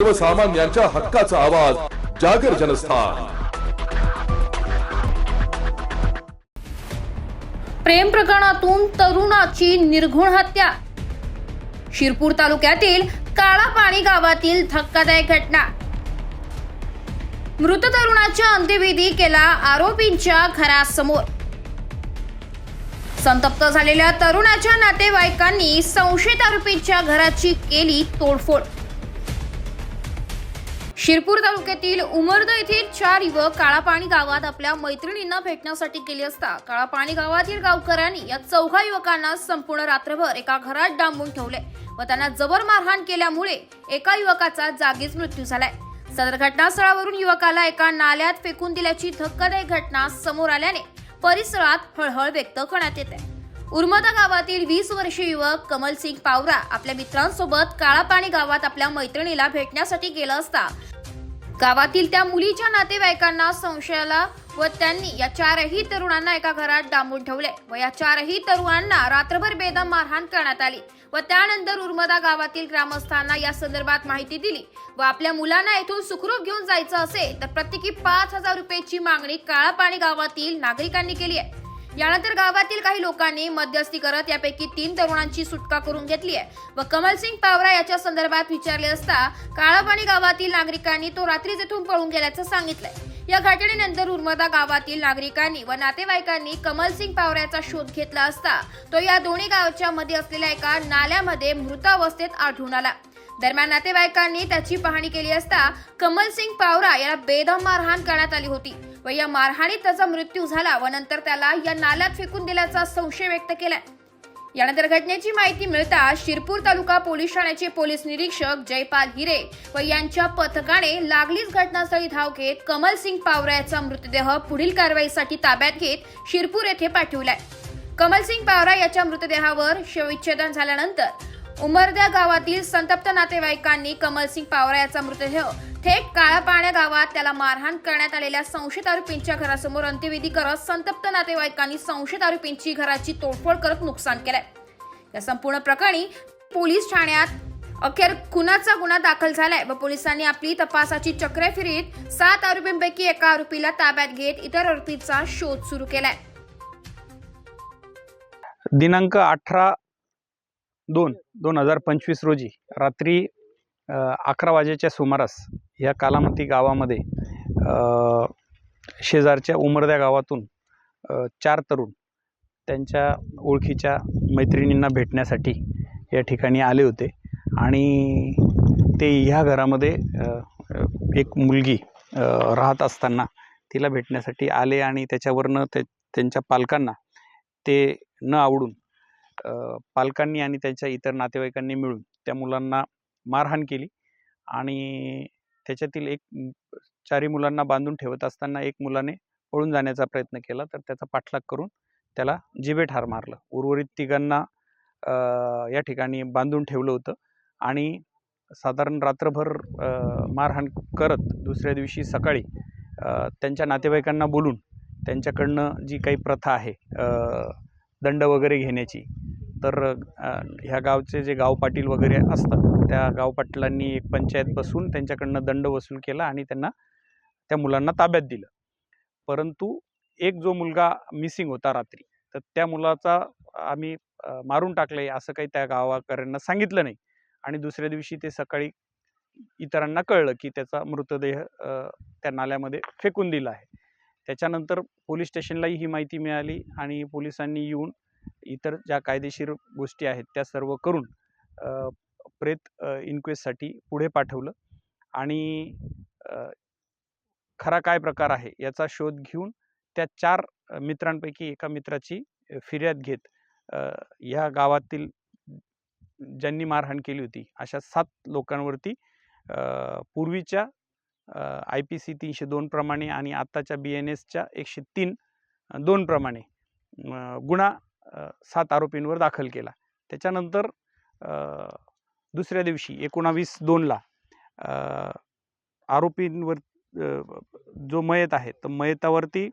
सर्वसामान्यांच्या हक्काचा आवाज जागर जनस्थान। प्रेम प्रकरणातून तरुणाची निर्घृण हत्या। शिरपूर तालुक्यातील काळापाणी गावातील धक्कादायक घटना। मृत तरुणाच्या अंत्यविधी केला आरोपींच्या घरासमोर। संतप्त झालेल्या तरुणाच्या नातेवाईकांनी संशयित आरोपींच्या घराची केली तोडफोड। शिरपूर तालुक्यातील उमरद येथील 4 युवक काळापाणी गावात आपल्या मैत्रिणींना भेटण्यासाठी गेले असता काळापाणी गावातील गावकऱ्यांनी या 4 युवकांना संपूर्ण रात्रभर एका घरात डांबून ठेवले व त्यांना जबर मारहाण केल्यामुळे एका युवकाचा जागीच मृत्यू झालाय। सदर घटनास्थळावरून युवकाला एका नाल्यात फेकून दिल्याची धक्कादायक घटना समोर आल्याने परिसरात हळहळ व्यक्त करण्यात येते। उर्मदा गावातील 20 वर्षीय युवक कमलसिंग पावरा आपल्या मित्रांसोबत काळापाणी गावात आपल्या मैत्रिणीला भेटण्यासाठी गेला असता गावातील त्या मुलीच्या नातेवाईकांना संशय आला व त्यांनी या 4ही तरुणांना एका घरात डांबून ठेवले व या 4ही तरुणांना रात्रभर बेदम मारहाण करण्यात आली व त्यानंतर उर्मदा गावातील ग्रामस्थांना या संदर्भात माहिती दिली व आपल्या मुलांना येथून सुखरूप घेऊन जायचं असेल तर प्रत्येकी 5000 रुपयाची मागणी काळापाणी गावातील नागरिकांनी केली आहे। यानंतर गावातील काही लोकांनी मध्यस्थी करत यापैकी 3 तरुणांची सुटका करून घेतली आहे व कमलसिंग पावरा याच्या संदर्भात विचारले असता काळापाणी गावातील नागरिकांनी तो रात्रीच येथून पळून गेल्याचं सांगितलंय। या घटनेनंतर उर्मदा गावातील नागरिकांनी व नातेवाईकांनी कमलसिंग पावराचा शोध घेतला असता तो या दोन्ही गावाच्या मध्ये असलेल्या एका नाल्यामध्ये मृतावस्थेत आढळून आला। दरम्यान नातेवाईकांनी त्याची पाहणी केली असता कमलसिंग पावरा याला बेदम मारहाण करण्यात आली होती व या मारहाणीत त्याचा मृत्यू झाला व नंतर त्याला या नाल्यात फेकून दिल्याचा संशय व्यक्त केलाय। यानंतर घटनेची माहिती मिळता शिरपूर तालुका पोलीस ठाण्याचे पोलीस निरीक्षक जयपाल हिरे व यांच्या पथकाने लागलीच घटनास्थळी धाव घेत कमलसिंग पावरा याचा मृतदेह पुढील कारवाईसाठी ताब्यात घेत शिरपूर येथे पाठवलाय। कमलसिंग पावरा याच्या मृतदेहावर शवविच्छेदन झाल्यानंतर उमरद्या गावातील संतप्त नातेवाईकांनी कमलसिंग पावरा याचा मृतदेह थेट काळापाण्या गावात त्याला मारहाण करण्यात आलेल्या संशयित आरोपींच्या घरासमोर अंत्यविधी करत संतप्त नातेवाईकांनी संशयित आरोपींची घराची तोडफोड करत नुकसान केलंय। या संपूर्ण प्रकरणी पोलीस ठाण्यात अखेर खुनाचा गुन्हा दाखल झालाय व पोलिसांनी आपली तपासाची चक्रे फिरत 7 आरोपींपैकी एका आरोपीला ताब्यात घेत इतर आरोपींचा शोध सुरू केलाय। दिनांक 18/2/2025 रोजी रात्री 11 वाजेच्या सुमारास या कालामती गावामध्ये शेजारच्या उमरद्या गावातून 4 तरुण त्यांच्या ओळखीच्या मैत्रिणींना भेटण्यासाठी या ठिकाणी आले होते आणि ते ह्या घरामध्ये एक मुलगी राहत असताना तिला भेटण्यासाठी आले आणि त्याच्यावरनं त्यांच्या पालकांना ते न आवडून पालकांनी आणि त्यांच्या इतर नातेवाईकांनी मिळून त्या मुलांना मारहाण केली आणि त्याच्यातील 4 मुलांना बांधून ठेवत असताना एक मुलाने पळून जाण्याचा प्रयत्न केला तर त्याचा पाठलाग करून त्याला जिवेठार मारलं। उर्वरित 3घांना या ठिकाणी बांधून ठेवलं होतं आणि साधारण रात्रभर मारहाण करत दुसऱ्या दिवशी सकाळी त्यांच्या नातेवाईकांना बोलून त्यांच्याकडनं जी काही प्रथा आहे दंड वगैरे घेण्याची तर ह्या गावचे जे गाव पाटील वगैरे असतात त्या गाव पाटलांनी एक पंचायत बसवून त्यांच्याकडनं दंड वसूल केला आणि त्यांना त्या मुलांना ताब्यात दिलं। परंतु एक जो मुलगा मिसिंग होता रात्री तर त्या मुलाचा आम्ही मारून टाकले असं काही त्या गावाकऱ्यांना सांगितलं नाही आणि दुसऱ्या दिवशी ते सकाळी इतरांना कळलं की त्याचा मृतदेह त्या नाल्यामध्ये फेकून दिला आहे। त्याच्यानंतर पोलीस स्टेशनलाही ही माहिती मिळाली आणि पोलिसांनी येऊन इतर ज्या कायदेशीर गोष्टी आहेत त्या सर्व करून प्रेत इन्क्वेस्टसाठी पुढे पाठवलं आणि खरा काय प्रकार आहे याचा शोध घेऊन त्या 4 मित्रांपैकी एका मित्राची फिर्याद घेत या गावातील ज्यांनी मारहाण केली होती अशा 7 लोकांवरती पूर्वीच्या IPC 302 प्रमाणे आणि आत्ताच्या BNSच्या 103(2) प्रमाणे गुन्हा 7 आरोपींवर दाखल केला। त्याच्यानंतर दुसऱ्या दिवशी 19/2 आरोपींवर जो मयत आहे तर मयतावरती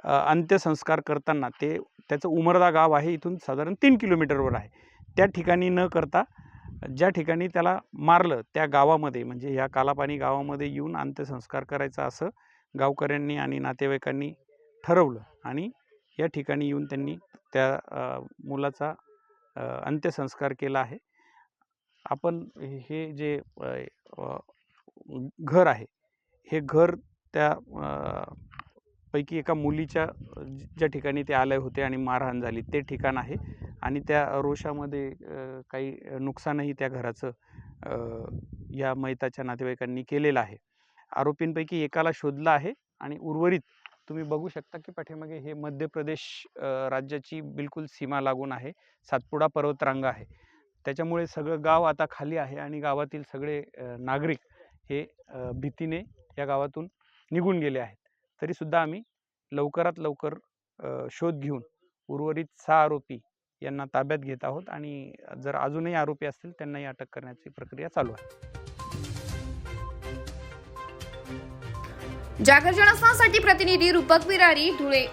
अंत्यसंस्कार करताना त्याचं उमरदा गाव आहे इथून साधारण 3 किलोमीटरवर आहे त्या ठिकाणी न करता ज्या ठिकाणी त्याला मारलं त्या गावामध्ये म्हणजे ह्या कालापानी गावामध्ये येऊन अंत्यसंस्कार करायचा असं गावकऱ्यांनी आणि नातेवाईकांनी ठरवलं आणि या ठिकाणी येऊन त्यांनी त्या मुलाचा अंत्यसंस्कार केला आहे. आपण हे जे घर आहे हे घर त्या पैकी एका मुलीच्या ज्या ठिकाणी ते आले होते आणि मारहाण झाली ते ठिकाण आहे आणि त्या रोषामध्ये काही नुकसानही त्या घराचं या मैताच्या नातेवाईकांनी केलेलं आहे. आरोपींपैकी एकाला शोधलं आहे आणि उर्वरित तुम्ही बघू शकता की पाठीमागे हे मध्य प्रदेश राज्याची बिलकुल सीमा लागून आहे. सातपुडा पर्वतरांग आहे. त्याच्यामुळे सगळं गाव आता खाली आहे आणि गावातील सगळे नागरिक हे भीतीने या गावातून निघून गेले आहेत. तरीसुद्धा आम्ही लवकरात लवकर शोध घेऊन उर्वरित 6 आरोपी यांना ताब्यात घेत आहोत आणि जर अजूनही आरोपी असतील त्यांनाही अटक करण्याची प्रक्रिया चालू आहे. जागर जनस्थानसाठी प्रतिनिधी रूपक बिरारी, धुळे.